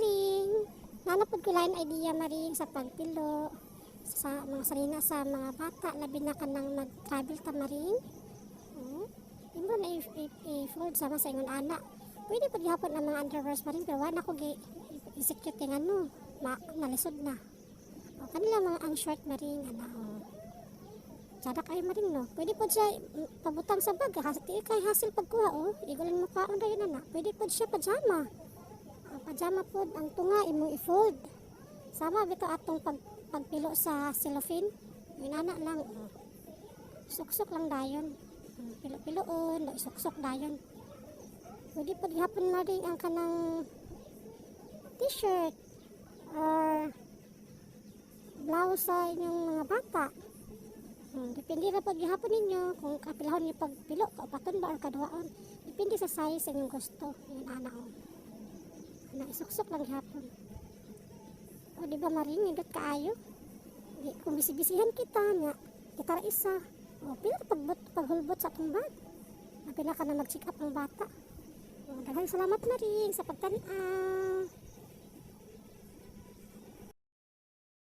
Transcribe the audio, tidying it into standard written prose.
maring. Nanapod ko lain idea maring sa pagpilo sa mga sarina sa mga bata labi na kanang mag-travel ta maring. Imo na i-fold sama sa ingon ana. Pwede pud gihapon ang mga underwears maring pero wala ko i-secure yung ano, nalisod na. Kanila mga ang short maring ana. Sada kayo maring no. Pwede po siya pabutang sa bag. Kay hasil pagkuha Igulan mo kaon ra yun ana. Pwede po siya pajama. Ang pajama po ang tunga imong i-fold. Sama bito atong pagpilo sa cellophane. Yun ana lang. Suksok lang dayon. Pilo-piloon, suksok dayon. Pwede po gihapon maring ang kanang t-shirt or blouse sa inyong mga bata. Depende na po gihapon ninyo kung kapilahon niyo pagpilo, kaupaton ba or kaduaon. Depende sa size sa inyong gusto. Yun ana isuksok lang gihapon. O di ba maring indot kaayo? Kung bisibisihan kita nga, kita ra isa. O pila paghulbot sa atong bag. Pila ka na mag-check up ang bata. Daghang salamat maring sa pagtan-aw.